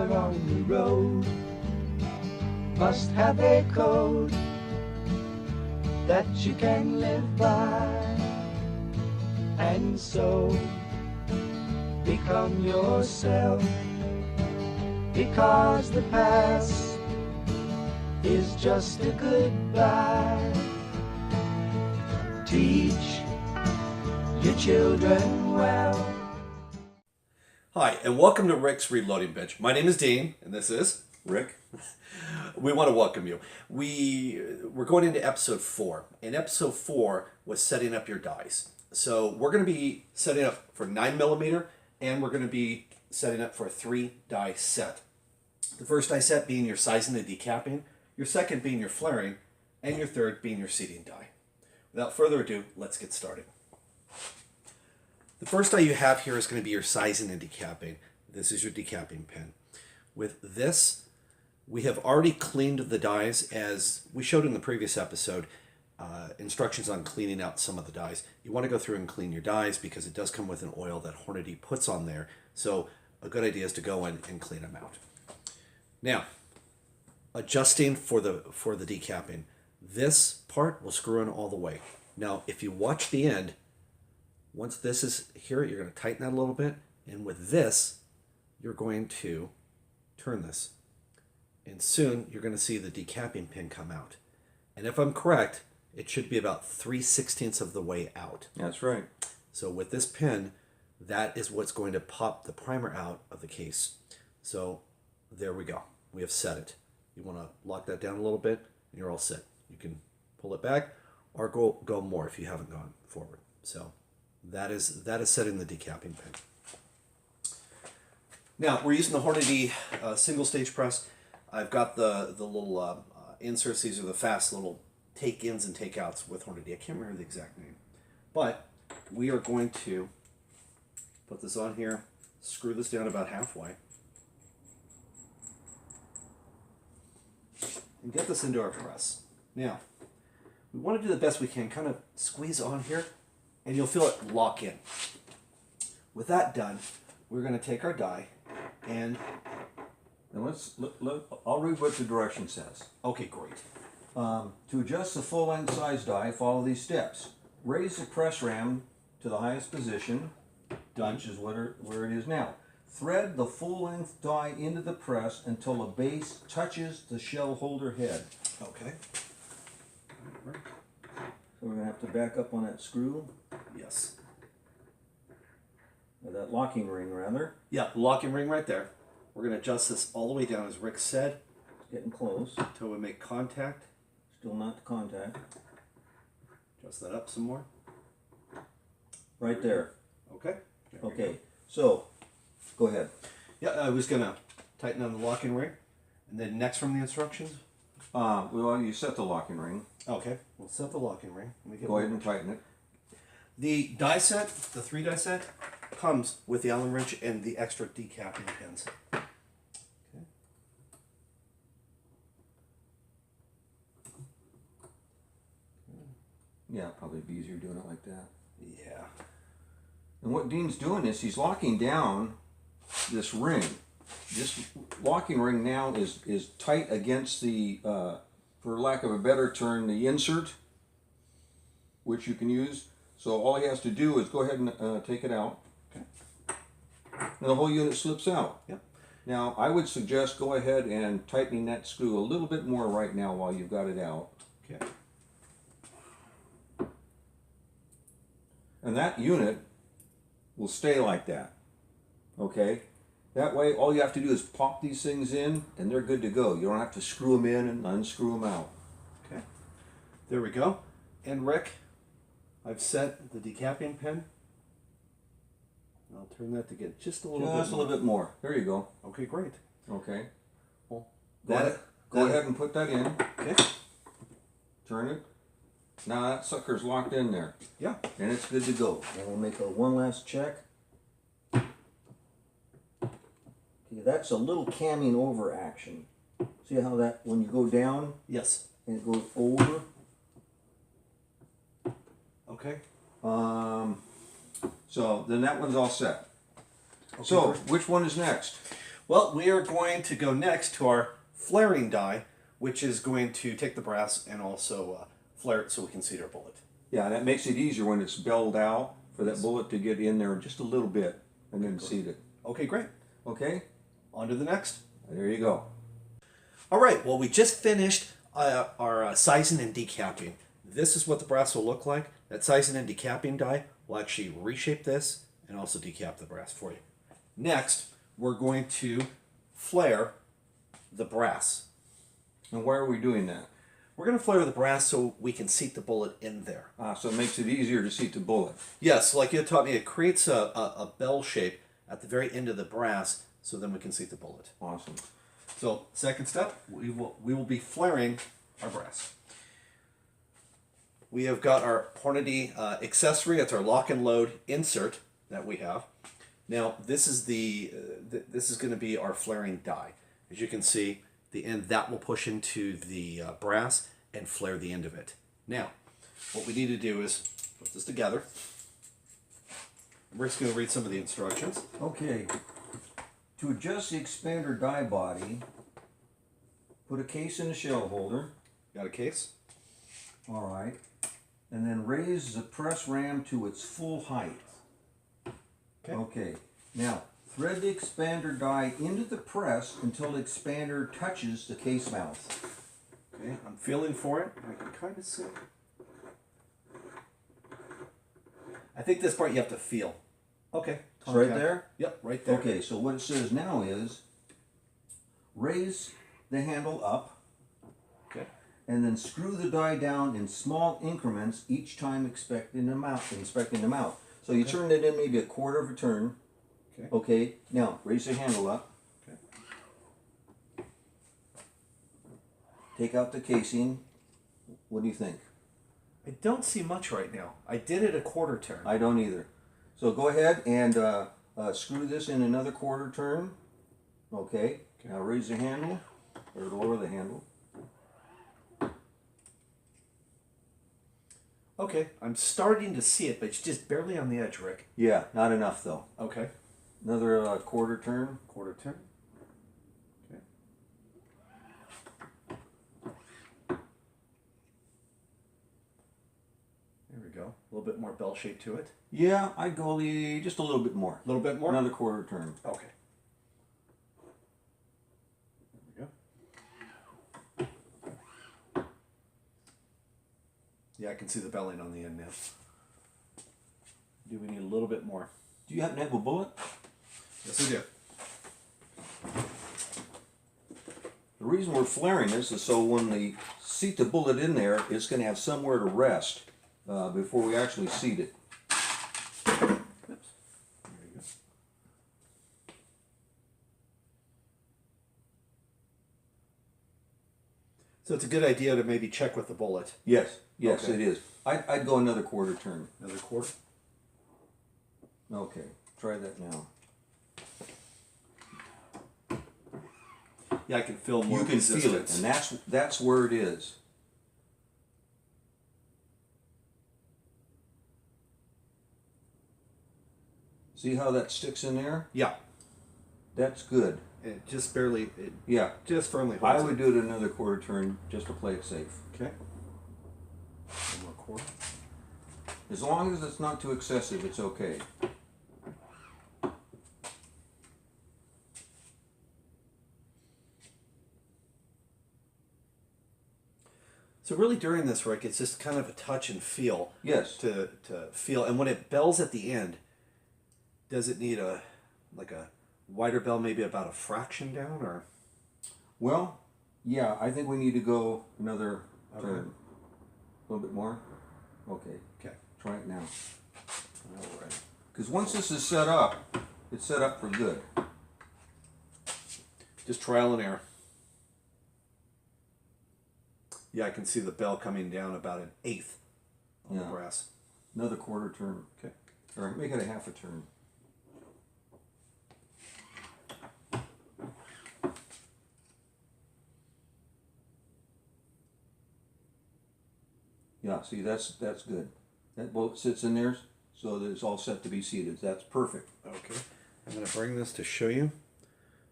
Everyone on the road must have a code that you can live by, and so become yourself, because the past is just a goodbye. Teach your children well. Hi, and welcome to Rick's Reloading Bench. My name is Dean, and this is Rick. We want to welcome you. We're going into episode 4, and episode 4 was setting up your dies. So we're going to be setting up for 9mm, and we're going to be setting up for a 3-die set. The first die set being your sizing and decapping, your second being your flaring, and your third being your seating die. Without further ado, let's get started. The first die you have here is going to be your sizing and decapping. This is your decapping pin. With this, we have already cleaned the dies as we showed in the previous episode, instructions on cleaning out some of the dies. You want to go through and clean your dies because it does come with an oil that Hornady puts on there. So a good idea is to go in and clean them out. Now, adjusting for the decapping. This part will screw in all the way. Now, if you watch the end, once this is here, you're going to tighten that a little bit. And with this, you're going to turn this. And soon, you're going to see the decapping pin come out. And if I'm correct, it should be about 3/16 of the way out. That's right. So with this pin, that is what's going to pop the primer out of the case. So there we go. We have set it. You want to lock that down a little bit, and you're all set. You can pull it back or go more if you haven't gone forward. So that is setting the decapping pin. Now we're using the Hornady single stage press. I've got the little inserts. These are the fast little take-ins and take-outs with Hornady. I can't remember the exact name, but we are going to put this on here, screw this down about halfway, and get this into our press. Now, we want to do the best we can, kind of squeeze on here, and you'll feel it lock in. With that done, we're going to take our die and I'll read what the direction says. okay, great. To adjust the full length size die, follow these steps. Raise the press ram to the highest position, which is where it is now. Thread the full length die into the press until the base touches the shell holder head. Okay. So we're going to have to back up on that screw, Yes. or that locking ring rather. Yeah, the locking ring right there. We're going to adjust this all the way down, as Rick said, It's getting close. until we make contact. Still not to contact. Adjust that up some more. Right there. Okay. There we go. Okay, so go ahead. Yeah, I was going to tighten on the locking ring. And then next from the instructions. Well, you set the locking ring. Okay, we'll set the locking ring. Let me get Go ahead and tighten it. The die set, the 3-die set, comes with the Allen wrench and the extra decapping pins. Okay. Yeah, probably be easier doing it like that. Yeah. And what Dean's doing is he's locking down this ring. This locking ring now is tight against the, for lack of a better term, the insert, which you can use. So all he has to do is go ahead and take it out. Okay. And the whole unit slips out. Yep. Now, I would suggest go ahead and tightening that screw a little bit more right now while you've got it out. Okay. And that unit will stay like that. Okay? That way, all you have to do is pop these things in, and they're good to go. You don't have to screw them in and unscrew them out. Okay. There we go. And Rick, I've set the decapping pin. I'll turn that to get just a little bit. Just a little bit more. There you go. Okay, great. Okay. Well, Go ahead and put that in. Okay. Turn it. Now that sucker's locked in there. Yeah. And it's good to go. And we'll make one last check. Okay, that's a little camming over action. See how that, when you go down, Yes. and it goes over? Okay. So then that one's all set. Okay, So great. which one is next? Well, we are going to go next to our flaring die, which is going to take the brass and also flare it so we can seat our bullet. Yeah, that makes it easier when it's belled out for that bullet to get in there just a little bit and then seat it. Okay, great. Okay, On to the next. there you go. All right, well, we just finished our sizing and decapping. This is what the brass will look like. That sizing and decapping die will actually reshape this and also decap the brass for you. Next, we're going to flare the brass. And why are we doing that? We're going to flare the brass so we can seat the bullet in there. So it makes it easier to seat the bullet. Yes, like you taught me, it creates a bell shape at the very end of the brass so then we can seat the bullet. Awesome. So, second step, we will be flaring our brass. We have got our Hornady accessory. It's our lock and load insert that we have. Now, this is this is going to be our flaring die. As you can see, the end that will push into the brass and flare the end of it. Now, what we need to do is put this together. We're just going to read some of the instructions. Okay, to adjust the expander die body, put a case in the shell holder. Got a case? All right. And then raise the press ram to its full height. Okay. Now, thread the expander die into the press until the expander touches the case mouth. Okay, I'm feeling for it. I can kind of see. I think this part you have to feel. Okay. It's right there? Yep, right there. Okay, so what it says now is raise the handle up. Okay. And then screw the die down in small increments each time inspecting the mouth. So you turn it in maybe a quarter of a turn. Okay. Okay, now raise the handle up. Okay. Take out the casing. What do you think? I don't see much right now. I did it a quarter turn. I don't either. So go ahead and screw this in another quarter turn. Okay, now raise the handle, or lower the handle. Okay, I'm starting to see it, but it's just barely on the edge, Rick. Yeah, not enough though. Okay. Another quarter turn. Quarter turn. Okay. There we go. A little bit more bell shape to it. Yeah, I'd go just a little bit more. A little bit more? Another quarter turn. Okay. There we go. Yeah, I can see the belling on the end now. Do we need a little bit more? Do you happen to have a bullet? Yes, we do. The reason we're flaring this is so when we seat the bullet in there, it's going to have somewhere to rest before we actually seat it. Oops. There you go. So it's a good idea to maybe check with the bullet. Yes, yes, Okay. it is. I'd go another quarter turn. Another quarter. Okay, try that now. Yeah, I can feel more You can feel it, resistance. and that's where it is. See how that sticks in there? Yeah, That's good. it just barely, it Yeah, just firmly I holds would do it another quarter turn just to play it safe. Okay. One more quarter. As long as it's not too excessive, it's okay. So really during this, Rick, it's just kind of a touch and feel. Yes. To feel, and when it bells at the end, does it need a wider bell, maybe about a fraction down, or? Well, yeah, I think we need to go another Okay. turn. A little bit more? Okay, Okay. try it now. All right. Because once this is set up, it's set up for good. Just trial and error. Yeah, I can see the bell coming down about an eighth on the Yeah. brass. Another quarter turn. Okay. Or make it a half a turn. Yeah, see, that's good. That bolt sits in there so that it's all set to be seated. That's perfect. Okay. I'm going to bring this to show you.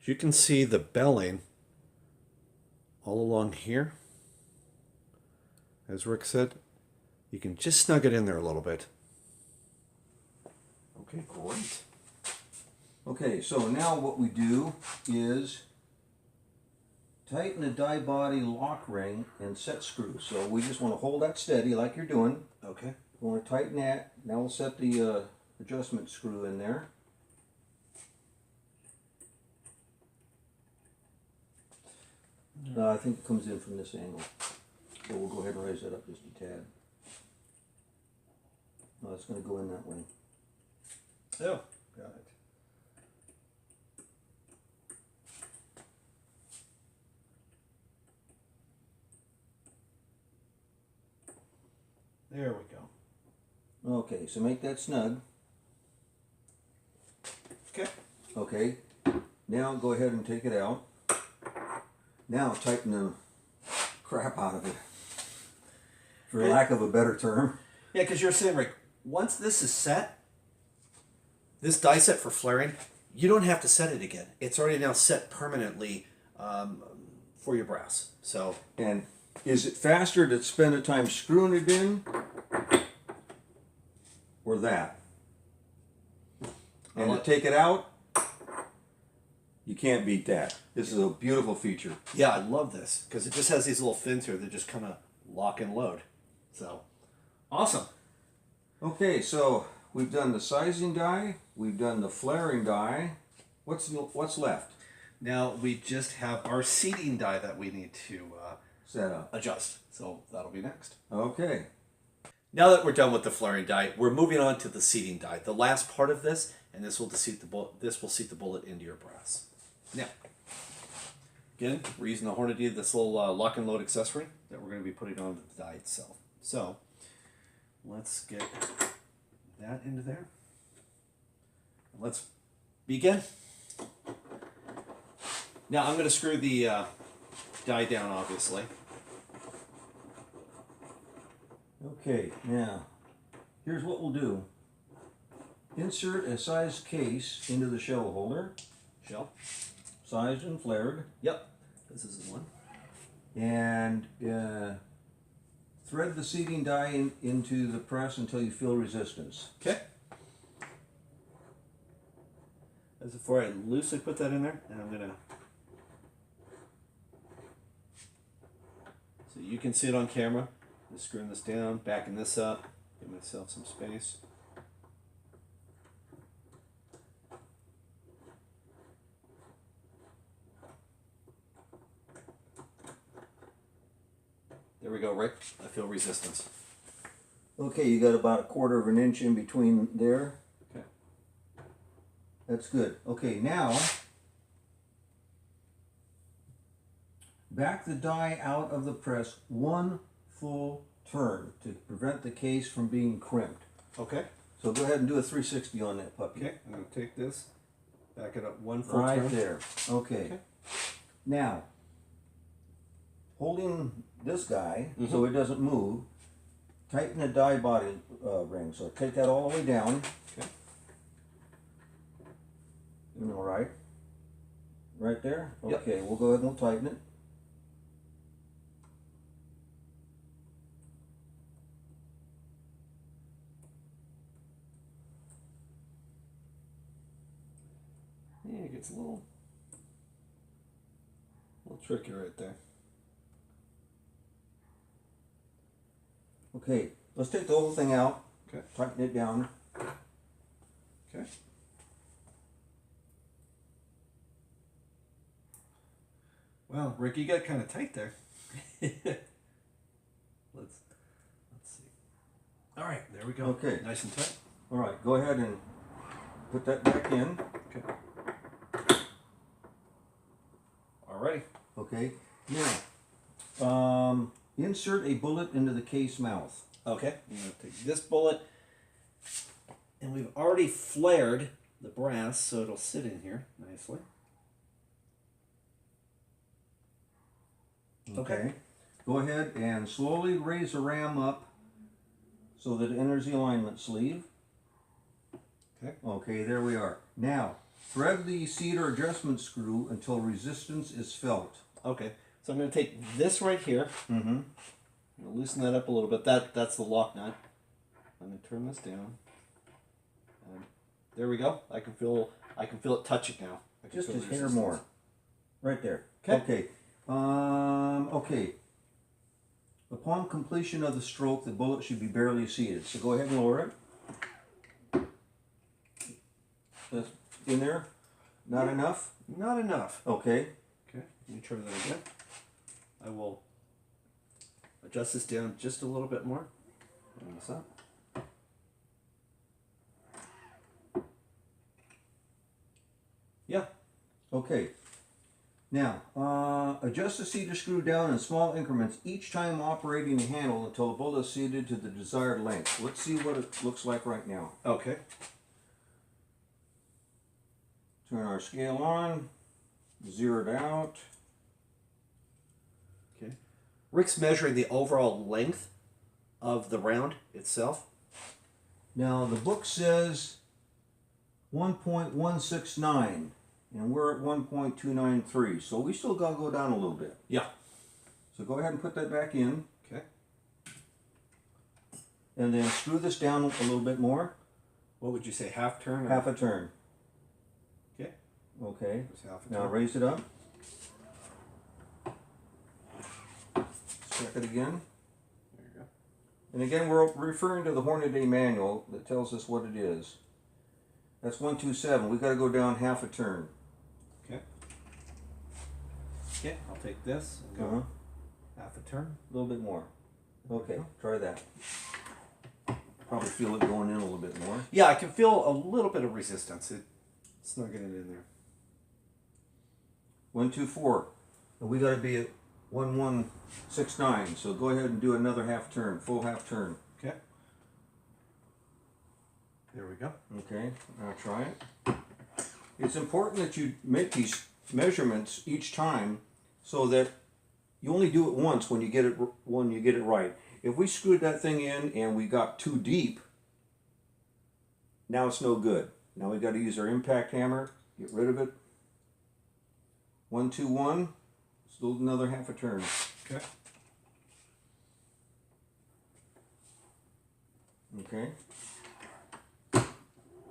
As you can see the belling all along here. As Rick said, you can just snug it in there a little bit. Okay, great. Okay, so now what we do is tighten the die body lock ring and set screw. So we just want to hold that steady like you're doing. Okay. We want to tighten that. Now we'll set the adjustment screw in there. I think it comes in from this angle. So we'll go ahead and raise that up just a tad. No, it's going to go in that way. Oh, got it. There we go. Okay, so make that snug. Okay. Okay, now go ahead and take it out. Now tighten the crap out of it, for lack of a better term. Yeah, because you're saying, Rick, once this is set, this die set for flaring, you don't have to set it again. It's already now set permanently for your brass. So, And is it faster to spend the time screwing it in, or that? And to take it out, you can't beat that. This is a beautiful feature. yeah, I love this because it just has these little fins here that just kind of lock and load. So, awesome. Okay, so we've done the sizing die, we've done the flaring die. What's left? Now we just have our seating die that we need to Set up. adjust. So that'll be next. Okay. Now that we're done with the flaring die, we're moving on to the seating die. The last part of this, and this will seat the bullet. This will seat the bullet into your brass. Now, again, we're using the Hornady, this little lock and load accessory that we're going to be putting on the die itself. So let's get that into there. Let's begin. Now I'm going to screw the die down, obviously. Okay, now, here's what we'll do. Insert a sized case into the shell holder, Shell. sized and flared, Yep. This is the one. and thread the seating die into the press until you feel resistance. Okay. As before, I loosely put that in there, and I'm gonna. So you can see it on camera. Just screwing this down, backing this up, give myself some space. There we go, Rick. I feel resistance. Okay, you got about 1/4 of an inch in between there. Okay. That's good. Okay, now back the die out of the press one full turn to prevent the case from being crimped. Okay. So go ahead and do a 360 on that puppy. Okay. I'm gonna take this, back it up one full Right turn. there. Okay. Okay. Now, holding this guy so it doesn't move, tighten the die body ring. So take that all the way down. Okay. All right. Right there? Yep. Okay, we'll go ahead and we'll tighten it. Yeah, it gets a little tricky right there. Okay, let's take the whole thing out. Okay. Tighten it down. Okay. Well, Rick, you got kind of tight there. let's see. All right, there we go. Okay. Nice and tight. All right, go ahead and put that back in. Okay. Alrighty. Okay. Now, insert a bullet into the case mouth. Okay. I'm gonna take this bullet, and we've already flared the brass, so it'll sit in here nicely. Okay. Go ahead and slowly raise the ram up so that it enters the alignment sleeve. Okay. Okay, there we are. Now, Thread the seat or adjustment screw until resistance is felt. Okay, so I'm going to take this right here. Mm-hmm. Loosen that up a little bit. That's the lock nut. I'm going to turn this down. And there we go. I can feel it touching now. I can Just feel a the hair resistance. more. Right there. Okay. Okay. Upon completion of the stroke, the bullet should be barely seated. So go ahead and lower it. That's in there? Not enough? Not enough. Okay. Okay, let me try that again. I will adjust this down just a little bit more. Bring this up. Yeah. Okay. Now, adjust the seater screw down in small increments each time operating the handle until the bullet is seated to the desired length. Let's see what it looks like right now. Okay. Turn our scale on, zero it out. Okay. Rick's measuring the overall length of the round itself. Now, the book says 1.169, and we're at 1.293, so we still got to go down a little bit. Yeah. So go ahead and put that back in, Okay. and then screw this down a little bit more, What would you say, half turn? half a turn. Okay. Okay, Just half a now turn. raise it up. Check it again. There you go. And again, we're referring to the Hornady manual that tells us what it is. That's 127. We've got to go down half a turn. Okay. Okay, I'll take this and go Uh-huh. half a turn. A little bit more. Okay, try that. Probably feel it going in a little bit more. Yeah, I can feel a little bit of resistance. It's not getting in there. 124. And we got to be at 1169. So go ahead and do another half turn, full half turn. Okay. There we go. Okay, now try it. It's important that you make these measurements each time so that you only do it once when you get it right. If we screwed that thing in and we got too deep, now it's no good. Now we've got to use our impact hammer, get rid of it. 121, still another half a turn. Okay. Okay.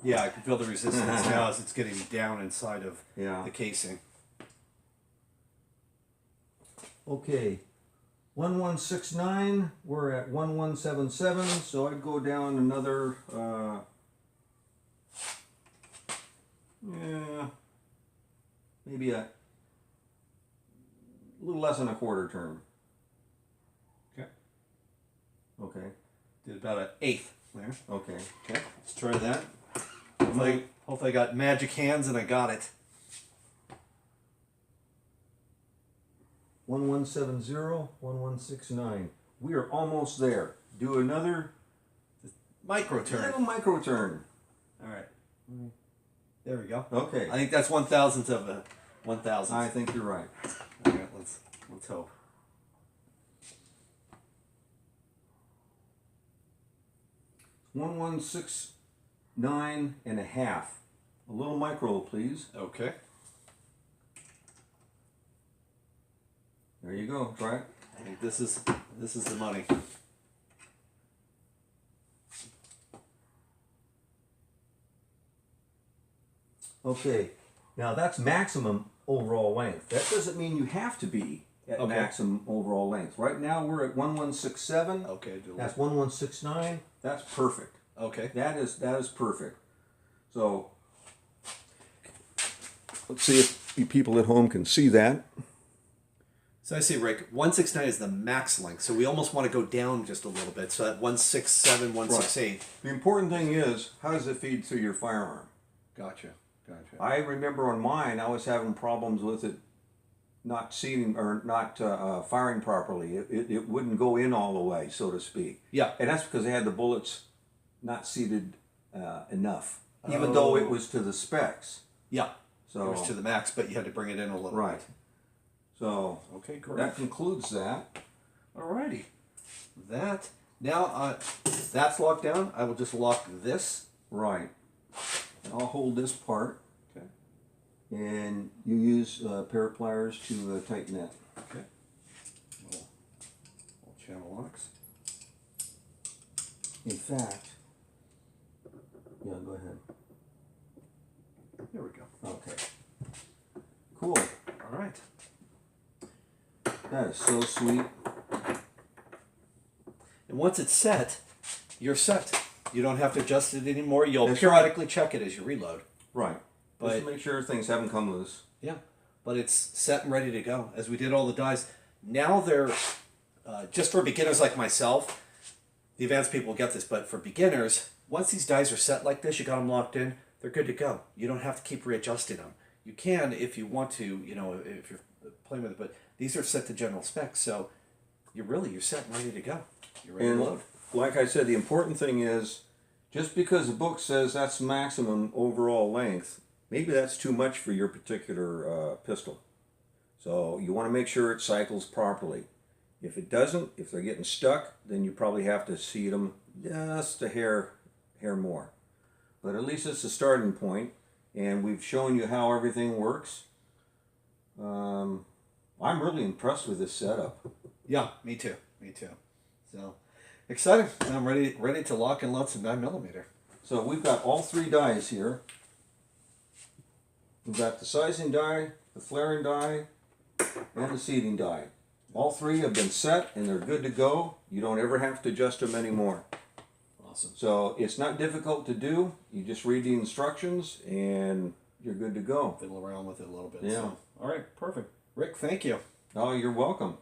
Yeah, I can feel the resistance now as it's getting down inside of Yeah. the casing. Okay. 1169, we're at 1177, so I'd go down another, maybe a little less than a quarter turn. Okay. Okay, Did about an eighth there. okay. Okay, let's try that. Hopefully I got magic hands and I got it. 1170, 1169. We are almost there. Do another Micro turn. little micro turn. All right. There we go. Okay, I think that's 1,000th of a 1,000th. I think you're right. All right, let's hope. 1169 and a half. A little micro, please. Okay. There you go. Try it. I think this is the money. Okay. Now that's maximum overall length. That doesn't mean you have to be at Okay. maximum overall length. Right now we're at 1167. Okay. That's 1169. That's perfect. Okay. That is perfect. So let's see if you people at home can see that. So I see, Rick, 169 is the max length, so we almost want to go down just a little bit. So at 167, 168. The important thing is, how does it feed through your firearm? Gotcha. I remember on mine, I was having problems with it not seating or not firing properly. It wouldn't go in all the way, so to speak. Yeah. And that's because I had the bullets not seated enough, even though it Oh. was to the specs. Yeah. So It was to the max, but you had to bring it in a little right. bit. So Okay, great. that concludes that. Alrighty. That now that's locked down. I will just lock this. Right. And I'll hold this part. Okay. and you use a pair of pliers to tighten that. Okay. Little channel locks. In fact, yeah, go ahead. There we go. Okay. Cool. All right. That is so sweet. And once it's set, you're set. You don't have to adjust it anymore. You'll That's periodically check it as you reload. Right. But Just to make sure things haven't come loose. yeah, but it's set and ready to go. As we did all the dies, now they're just for beginners like myself. The advanced people get this, but for beginners, once these dies are set like this, you got them locked in. They're good to go. You don't have to keep readjusting them. You can if you want to, you know, if you're playing with it. But these are set to general specs, so you're set and ready to go. You're ready And to load. like I said, the important thing is, just because the book says that's maximum overall length, maybe that's too much for your particular pistol. So you want to make sure it cycles properly. If it doesn't, if they're getting stuck, then you probably have to seat them just a hair more. But at least it's a starting point, and we've shown you how everything works. I'm really impressed with this setup. Yeah, me too. Me too. So exciting! I'm ready to lock and load some 9mm. So we've got all three dies here. We've got the sizing die, the flaring die, and the seating die. All three have been set and they're good to go. You don't ever have to adjust them anymore. Awesome. So it's not difficult to do. You just read the instructions and you're good to go. Fiddle around with it a little bit. Yeah. So. All right, perfect. Rick, thank you. Oh, you're welcome.